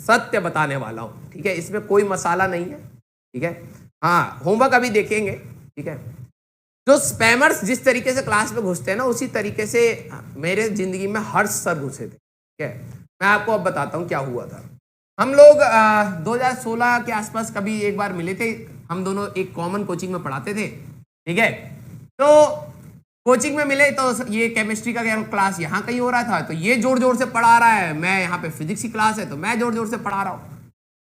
सत्य बताने वाला हूं, ठीक है, इसमें कोई मसाला नहीं है, ठीक है। हाँ, होमवर्क अभी देखेंगे, ठीक है। जो स्पैमर्स जिस तरीके से क्लास में घुसते हैं ना, उसी तरीके से मेरे जिंदगी में हर्ष सर घुसे थे, ठीक है। मैं आपको अब बताता हूं क्या हुआ था। हम लोग 2016 के आसपास कभी एक बार मिले थे, हम दोनों एक कॉमन कोचिंग में पढ़ाते थे, ठीक है। तो कोचिंग में मिले तो ये केमिस्ट्री का क्लास यहाँ कहीं हो रहा था, तो ये जोर जोर से पढ़ा रहा है, मैं यहाँ पे फिजिक्स की क्लास है तो मैं जोर जोर से पढ़ा रहा हूँ।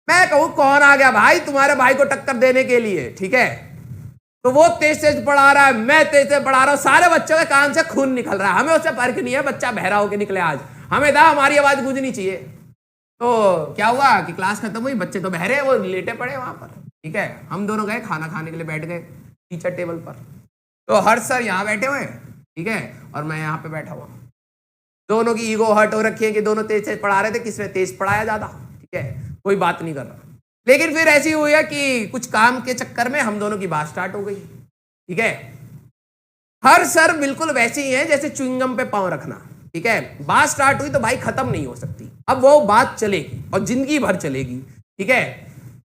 मैं कहूँ कौन आ गया भाई तुम्हारे भाई को टक्कर देने के लिए, ठीक है। तो वो तेज तेज पढ़ा रहा है, मैं तेज तेज पढ़ा रहा हूँ, सारे बच्चों के कान से खून निकल रहा है, हमें उससे फर्क नहीं है बच्चा बहरा होकर निकले आज, हमें था हमारी आवाज गूंजनी चाहिए। तो क्या हुआ कि क्लास खत्म हुई, बच्चे तो बहरे, वो लेटे पड़े वहां पर, ठीक है। हम दोनों गए खाना खाने के लिए, बैठ गए टीचर टेबल पर। तो हर्ष सर यहाँ बैठे हुए हैं, ठीक है, और मैं यहाँ पे बैठा हुआ। दोनों की ईगो हर्ट हो रखी है कि दोनों तेज तेज पढ़ा रहे थे, किसने तेज पढ़ाया ज्यादा, ठीक है, कोई बात नहीं कर रहा। लेकिन फिर ऐसी हुई है कि कुछ काम के चक्कर में हम दोनों की बात स्टार्ट हो गई, ठीक है। हर सर बिल्कुल वैसे ही है जैसे च्युइंगम पे पांव रखना, ठीक है। बात स्टार्ट हुई तो भाई खत्म नहीं हो सकती, अब वो बात चलेगी और जिंदगी भर चलेगी, ठीक है।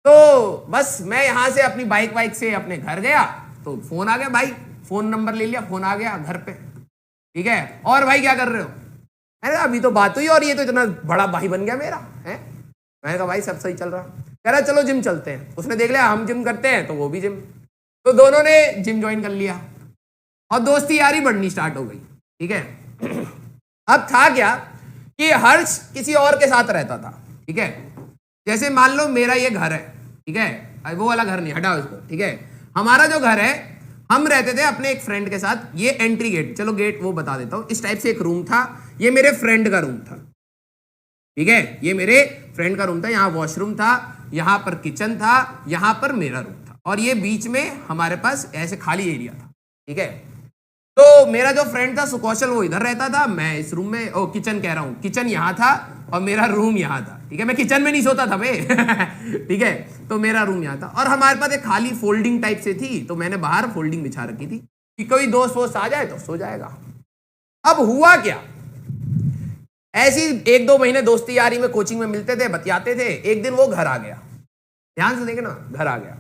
तो बस मैं यहां से अपनी बाइक से अपने घर गया तो फोन आ गया, भाई फोन नंबर ले लिया, फोन आ गया घर पे, ठीक है। और भाई क्या कर रहे हो? मैंने कहा अभी तो बात हुई और ये तो इतना बड़ा भाई बन गया मेरा है। मैंने कहा भाई सब सही चल रहा। कह रहा चलो जिम चलते हैं। उसने देख लिया हम जिम करते हैं तो वो भी जिम, तो दोनों ने जिम ज्वाइन कर लिया और दोस्ती यारी बढ़नी स्टार्ट हो गई, ठीक है। अब था क्या कि हर्ष किसी और के साथ रहता था, ठीक है। जैसे मान लो मेरा ये घर है, ठीक है, वो वाला घर नहीं, हटाओ इसको, ठीक है। हमारा जो घर है, हम रहते थे अपने एक फ्रेंड के साथ, ये एंट्री गेट, चलो गेट वो बता देता हूं, इस टाइप से एक रूम था, ये मेरे फ्रेंड का रूम था, ठीक है, ये मेरे फ्रेंड का रूम था। यहाँ वॉशरूम था, यहाँ पर किचन था, यहाँ पर मेरा रूम था, और ये बीच में हमारे पास ऐसे खाली एरिया था, ठीक है। तो मेरा जो फ्रेंड था सुकौशल, वो इधर रहता था, मैं इस रूम में, ओ किचन कह रहा हूँ, किचन यहाँ था और मेरा रूम यहाँ था, ठीक है। मैं किचन में नहीं सोता था भाई ठीक है, तो मेरा रूम यहाँ था और हमारे पास एक खाली फोल्डिंग टाइप से थी, तो मैंने बाहर फोल्डिंग बिछा रखी थी कि कोई दोस्त वोस्त आ जाए तो सो जाएगा। अब हुआ क्या, ऐसी 1-2 महीने दोस्ती यारी में कोचिंग में मिलते थे, बतियाते थे। एक दिन वो घर आ गया, ध्यान से देखे ना, घर आ गया,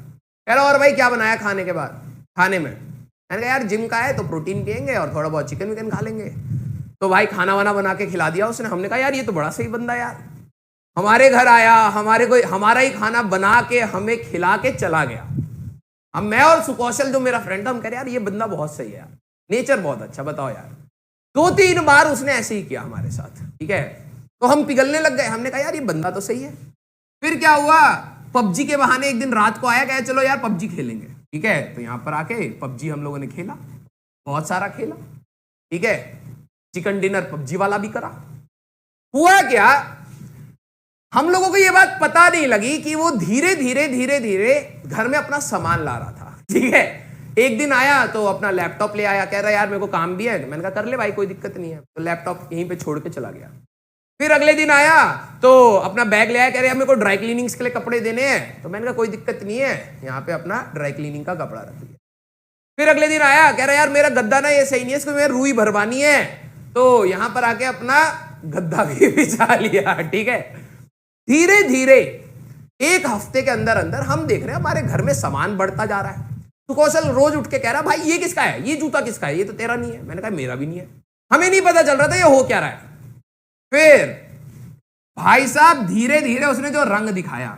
कह रहा और भाई क्या बनाया खाने के बाद, खाने में। मैंने कहा यार जिम का है तो प्रोटीन पियेंगे और थोड़ा बहुत चिकन विकन खा लेंगे। तो भाई खाना वाना बना के खिला दिया उसने। हमने कहा यार ये तो बड़ा सही बंदा यार, हमारे घर आया, हमारा ही खाना बना के हमें खिला के चला गया। अब मैं और सुकौशल जो मेरा फ्रेंड था, हम कह रहे यार ये बंदा बहुत सही है यार, नेचर बहुत अच्छा, बताओ यार। 2-3 बार उसने ऐसे ही किया हमारे साथ, ठीक है। तो हम पिघलने लग गए, हमने कहा यार ये बंदा तो सही है। फिर क्या हुआ, पबजी के बहाने एक दिन रात को आया, कहा चलो यार पबजी खेलेंगे, ठीक है। तो यहाँ पर आके पबजी हम लोगों ने खेला, बहुत सारा खेला, ठीक है। चिकन डिनर पबजी वाला भी करा। हुआ क्या, हम लोगों को ये बात पता नहीं लगी कि वो धीरे धीरे घर में अपना सामान ला रहा था, ठीक है। एक दिन आया तो अपना लैपटॉप ले आया, कह रहा यार मेरे को काम भी है। मैंने कहा कर ले भाई कोई दिक्कत नहीं है, तो लैपटॉप यहीं पे छोड़ के चला गया। फिर अगले दिन आया तो अपना बैग ले आया, कह रहे मेरे को ड्राई क्लीनिंग्स के लिए कपड़े देने हैं। तो मैंने कहा कोई दिक्कत नहीं है, यहाँ पे अपना ड्राई क्लीनिंग का कपड़ा रख लिया। फिर अगले दिन आया, कह रहा यार मेरा गद्दा ना ये सही नहीं है, इसको मेरे रुई भरवानी है। तो यहाँ पर आके अपना गद्दा भी बिछा लिया, ठीक है। धीरे धीरे 1 हफ्ते के अंदर अंदर हम देख रहे हैं हमारे घर में सामान बढ़ता जा रहा है। तो कौशल रोज उठ के कह रहा भाई ये किसका है, ये जूता किसका है, ये तो तेरा नहीं है। मैंने कहा मेरा भी नहीं है। हमें नहीं पता चल रहा था ये हो क्या रहा है। फिर भाई साहब धीरे धीरे उसने जो रंग दिखाया,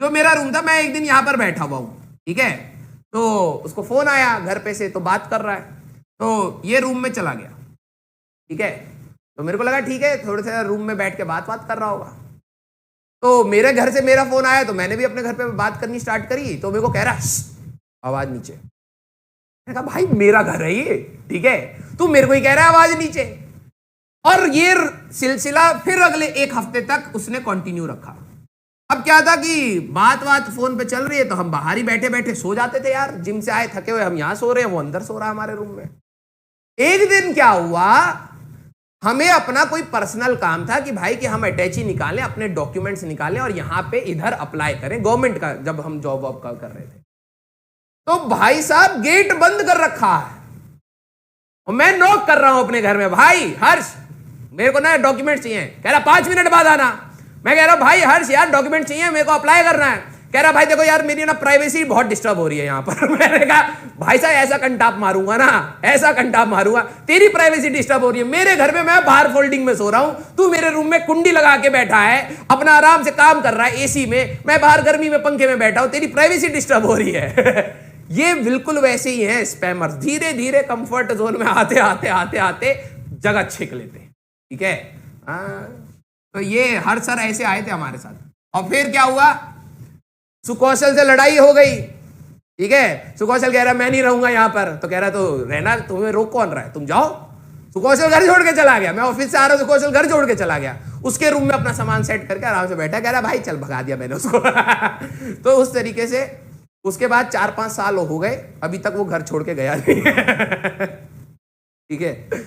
जो मेरा रूम था, मैं एक दिन यहां पर बैठा हुआ हूं, ठीक है। तो उसको फोन आया घर पे से, तो बात कर रहा है, तो ये रूम में चला गया, ठीक है। तो मेरे को लगा ठीक है थोड़े से रूम में बैठ के बात कर रहा होगा। तो मेरे घर से मेरा फोन आया, तो मैंने भी अपने घर पे बात करनी स्टार्ट करी। तो मेरे को कह रहा आवाज नीचे। मैंने कहा भाई मेरा घर है ये, ठीक है, तू मेरे को ही कह रहा है आवाज नीचे। और ये सिलसिला फिर अगले 1 हफ्ते तक उसने कंटिन्यू रखा। अब क्या था कि बात फोन पे चल रही है, तो हम बाहर ही बैठे बैठे सो जाते थे यार। जिम से आए थके हुए, हम यहां सो रहे हैं, वो अंदर सो रहा है हमारे रूम में। एक दिन क्या हुआ, हमें अपना कोई पर्सनल काम था कि भाई कि हम अटैची निकालें, अपने डॉक्यूमेंट्स निकालें और यहां पे इधर अप्लाई करें गवर्नमेंट का, जब हम जॉब वॉब कर रहे थे। तो भाई साहब गेट बंद कर रखा है और मैं नॉक कर रहा हूं अपने घर में, भाई हर्ष मेरे को ना डॉक्यूमेंट चाहिए। कह रहा 5 मिनट बाद आना। मैं कह रहा भाई हर्ष यार डॉक्यूमेंट चाहिए, मेरे को अप्लाई करना है। कह रहा भाई देखो यार मेरी ना प्राइवेसी बहुत डिस्टर्ब हो रही है यहाँ पर। मैंने कहा भाई साहब ऐसा कंटाप मारूंगा ना, ऐसा कंटाप मारूंगा, तेरी प्राइवेसी डिस्टर्ब हो रही है। मेरे घर में मैं बाहर फोल्डिंग में सो रहा हूं, तू मेरे रूम में कुंडी लगा के बैठा है, अपना आराम से काम कर रहा है एसी में, मैं बाहर गर्मी में पंखे में बैठा हूं, तेरी प्राइवेसी डिस्टर्ब हो रही है। ये बिल्कुल वैसे ही है स्पैमर्स, धीरे धीरे कंफर्ट जोन में आते आते आते आते जगह छीक लेते हैं। ठीक है, तो ये हर सर ऐसे आए थे हमारे साथ। और फिर क्या हुआ, सुकौशल से लड़ाई हो गई। ठीक है, सुकौशल कह रहा मैं नहीं रहूंगा यहां पर, तो कह रहा तो रहना, तुम्हें रोक कौन रहा है, तुम जाओ। सुकौशल घर छोड़ के चला गया, मैं ऑफिस से आ रहा हूं, सुकौशल घर छोड़ के चला गया, उसके रूम में अपना सामान सेट करके आराम से बैठा, कह रहा भाई चल भगा दिया मैंने उसको। तो उस तरीके से उसके बाद 4-5 साल हो गए, अभी तक वो घर छोड़ के गया नहीं। ठीक है।